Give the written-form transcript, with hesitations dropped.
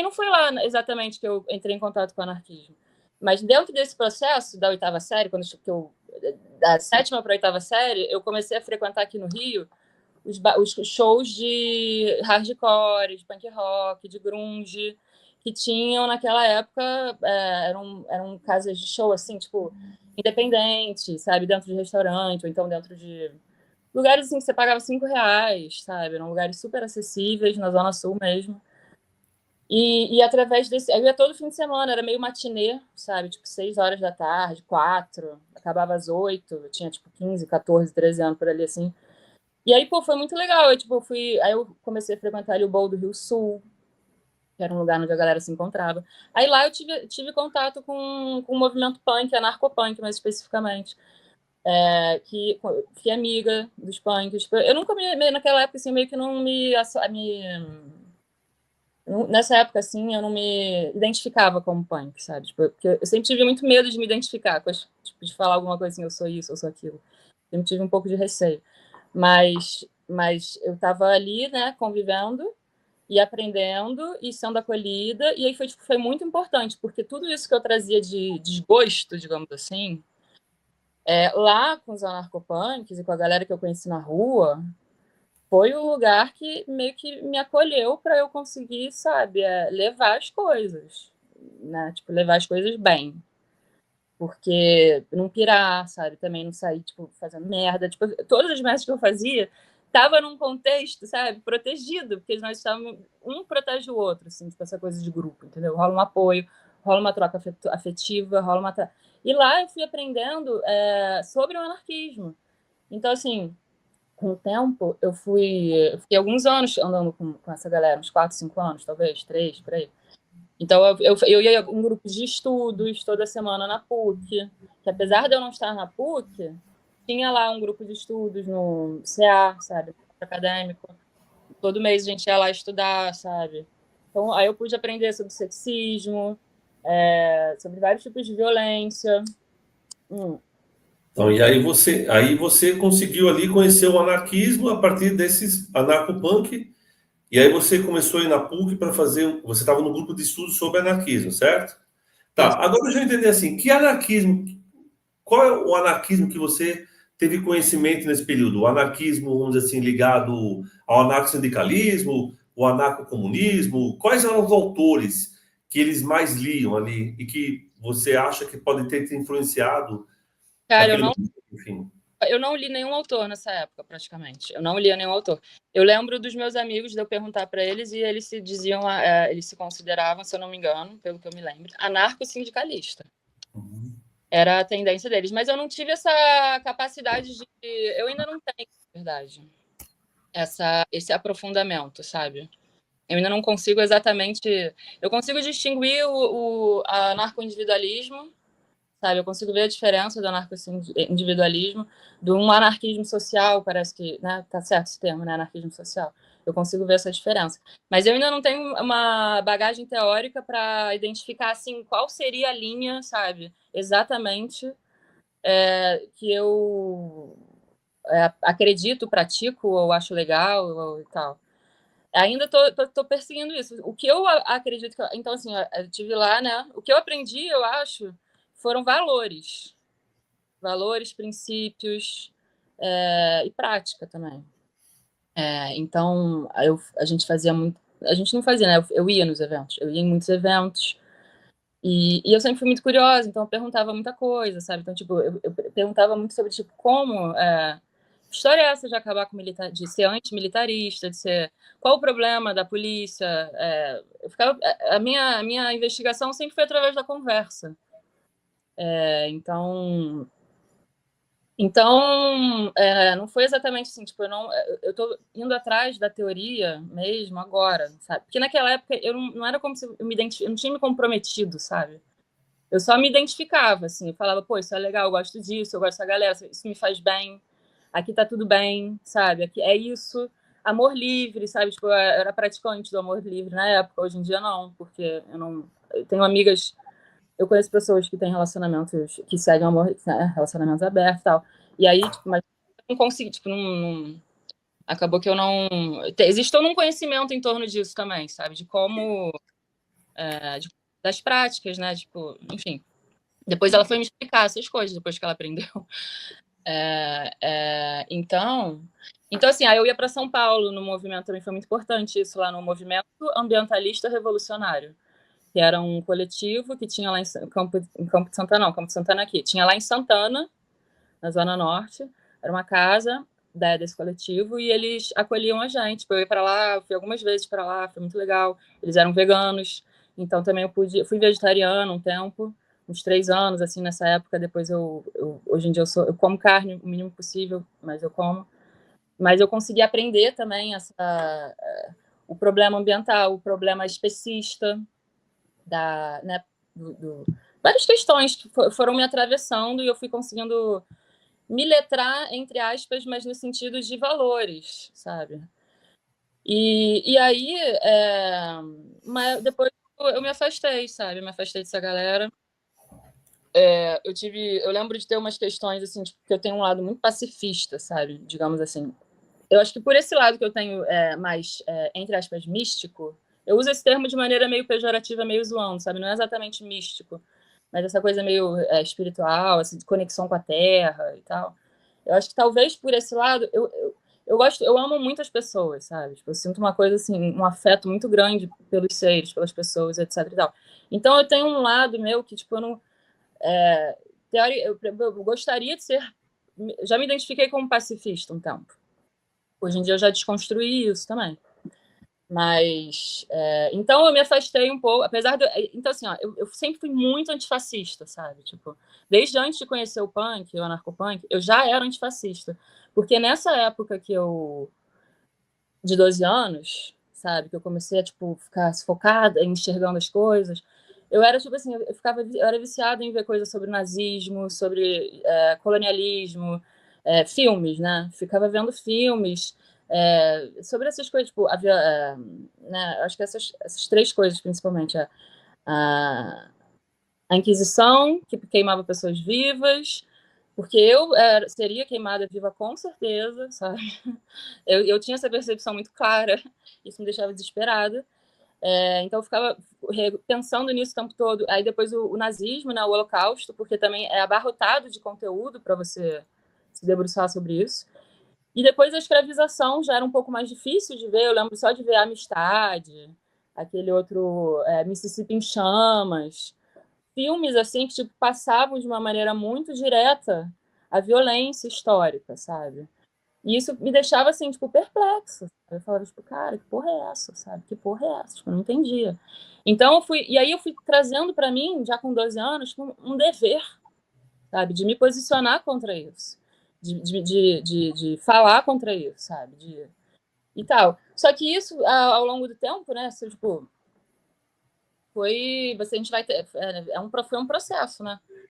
não foi lá exatamente que eu entrei em contato com o anarquismo. Mas dentro desse processo da 8ª série, da 7ª para a 8ª série, eu comecei a frequentar aqui no Rio os shows de hardcore, de punk rock, de grunge, que tinham naquela época, eram casas de show, assim, tipo, independente, sabe? Dentro de restaurante, ou então dentro de lugares assim que você pagava R$ 5, sabe? Eram lugares super acessíveis, na Zona Sul mesmo. E através desse... Eu ia todo fim de semana, era meio matinê, sabe? Tipo, 6 horas da tarde, 4, acabava às 8, eu tinha, tipo, 15, 14, 13 anos por ali, assim. E aí, pô, foi muito legal. Aí eu comecei a frequentar ali o Bowl do Rio Sul, que era um lugar onde a galera se encontrava. Aí lá eu tive contato com o movimento punk, anarcopunk, mais especificamente. Que fiquei amiga dos punks. Eu nunca naquela época, assim, meio que não nessa época, assim, eu não me identificava como punk, sabe? Tipo, porque eu sempre tive muito medo de me identificar, tipo, de falar alguma coisa assim, eu sou isso, eu sou aquilo. Sempre tive um pouco de receio. Mas eu estava ali, né, convivendo e aprendendo e sendo acolhida, e aí foi muito importante, porque tudo isso que eu trazia de desgosto, digamos assim, lá com os anarcopunks e com a galera que eu conheci na rua, foi o lugar que meio que me acolheu para eu conseguir, sabe, levar as coisas, né? Tipo, levar as coisas bem. Porque não pirar, sabe? Também não sair, tipo, fazendo merda. Tipo, todas as merdas que eu fazia tava num contexto, sabe, protegido, porque nós estávamos, um protege o outro, assim, tipo, essa coisa de grupo, entendeu? Rola um apoio, rola uma troca afetiva, rola uma... E lá eu fui aprendendo sobre o anarquismo. Então, assim, com o tempo, eu fiquei alguns anos andando com essa galera, uns 4, 5 anos, talvez, 3, por aí. Então, eu ia em grupos de estudos toda semana na PUC, que apesar de eu não estar na PUC, tinha lá um grupo de estudos no CA, sabe, acadêmico. Todo mês a gente ia lá estudar, sabe. Então, aí eu pude aprender sobre sexismo, sobre vários tipos de violência. Então, e aí você conseguiu ali conhecer o anarquismo a partir desses anarcopunk, e aí você começou a ir na PUC para fazer. Você estava no grupo de estudos sobre anarquismo, certo? Tá, Isso. agora eu já entendi assim, que anarquismo, qual é o anarquismo que você teve conhecimento nesse período? O anarquismo, vamos dizer assim, ligado ao anarcossindicalismo, o anarcocomunismo? Quais eram os autores que eles mais liam ali e que você acha que podem ter te influenciado Cara, naquele momento, enfim? eu não li nenhum autor nessa época, praticamente. Eu não lia nenhum autor. Eu lembro dos meus amigos de eu perguntar para eles e eles se diziam, eles se consideravam, se eu não me engano, pelo que eu me lembro, anarco-sindicalista. Uhum. Era a tendência deles. Mas eu não tive essa capacidade de. Eu ainda não tenho, na verdade, esse aprofundamento, sabe? Eu ainda não consigo exatamente. Eu consigo distinguir o anarco-individualismo, sabe? Eu consigo ver a diferença do anarco-individualismo de um anarquismo social, parece que, né? Tá certo esse termo, né? Anarquismo social. Eu consigo ver essa diferença. Mas eu ainda não tenho uma bagagem teórica para identificar, assim, qual seria a linha, sabe? Exatamente que eu acredito, pratico, ou acho legal, ou tal. Ainda tô perseguindo isso. O que eu acredito que... Então, assim, eu tive lá, né? O que eu aprendi, eu acho, foram valores. Valores, princípios e prática também. Então, a gente fazia muito... A gente não fazia, né? Eu ia nos eventos. Eu ia em muitos eventos. E eu sempre fui muito curiosa, então eu perguntava muita coisa, sabe? Então, tipo, eu perguntava muito sobre, tipo, como... que história é essa de acabar com de ser antimilitarista, de ser... Qual o problema da polícia? A minha investigação sempre foi através da conversa. Então, não foi exatamente assim, tipo, eu tô indo atrás da teoria mesmo agora, sabe? Porque naquela época eu não era como se eu não tinha me comprometido, sabe? Eu só me identificava, assim, eu falava, pô, isso é legal, eu gosto disso, eu gosto dessa galera, isso me faz bem, aqui tá tudo bem, sabe? Aqui é isso, amor livre, sabe? Tipo, eu era praticante do amor livre na época, hoje em dia não, porque eu tenho amigas, eu conheço pessoas que têm relacionamentos, que seguem amor, né, relacionamentos abertos e tal, e aí, tipo, mas eu não consegui, tipo, acabou que eu não... Existe todo um conhecimento em torno disso também, sabe? De como das práticas, né? Tipo, enfim. Depois ela foi me explicar essas coisas, depois que ela aprendeu. Então, assim, aí eu ia para São Paulo no movimento, também foi muito importante isso lá no Movimento Ambientalista Revolucionário, que era um coletivo que tinha lá em Campo de Santana, não, Campo de Santana aqui, tinha lá em Santana, na Zona Norte, era uma casa desse coletivo e eles acolhiam a gente. Eu ia para lá, fui algumas vezes para lá, foi muito legal. Eles eram veganos, então também eu fui vegetariana um tempo, uns 3 anos, assim, nessa época. Depois hoje em dia eu como carne o mínimo possível, mas eu como. Mas eu consegui aprender também o problema ambiental, o problema especista, né, várias questões que foram me atravessando e eu fui conseguindo me letrar, entre aspas, mas no sentido de valores, sabe? E aí, mas depois eu me afastei, sabe? Me afastei dessa galera. Eu lembro de ter umas questões, assim, tipo, que eu tenho um lado muito pacifista, sabe? Digamos assim. Eu acho que por esse lado que eu tenho mais, entre aspas, místico, eu uso esse termo de maneira meio pejorativa, meio zoando, sabe? Não é exatamente místico, mas essa coisa meio espiritual, assim, de conexão com a terra e tal. Eu acho que talvez por esse lado, eu amo muitas pessoas, sabe? Tipo, eu sinto uma coisa assim, um afeto muito grande pelos seres, pelas pessoas, etc e tal. Então eu tenho um lado meu que, tipo, eu não. Eu gostaria de ser. Já me identifiquei como pacifista um tempo. Hoje em dia eu já desconstruí isso também. Mas, então eu me afastei um pouco, apesar de... Então, assim, ó, eu sempre fui muito antifascista, sabe? Tipo, desde antes de conhecer o punk, o anarcopunk, eu já era antifascista. Porque nessa época de 12 anos, sabe? Que eu comecei a, tipo, ficar focada em enxergando as coisas, eu era, tipo assim, eu era viciada em ver coisas sobre nazismo, sobre colonialismo, filmes, né? Ficava vendo filmes sobre essas coisas, tipo, né? Acho que essas 3 coisas, principalmente, a Inquisição, que queimava pessoas vivas, porque eu seria queimada viva com certeza, sabe? Eu tinha essa percepção muito clara, isso me deixava desesperada. Então eu ficava pensando nisso o tempo todo. Aí depois o nazismo, né, o Holocausto, porque também é abarrotado de conteúdo para você se debruçar sobre isso. E depois a escravização já era um pouco mais difícil de ver. Eu lembro só de ver a Amistade, aquele outro Mississippi em Chamas, filmes assim que tipo, passavam de uma maneira muito direta a violência histórica, sabe? E isso me deixava, assim, tipo, perplexa. Eu falava, tipo, cara, que porra é essa, sabe? Que porra é essa? Tipo, eu não entendia. Então, e aí eu fui trazendo para mim, já com 12 anos, um dever, sabe? De me posicionar contra isso. De falar contra isso, sabe? E tal. Só que isso, ao longo do tempo, né? Assim, tipo, a gente vai ter, foi um processo, né?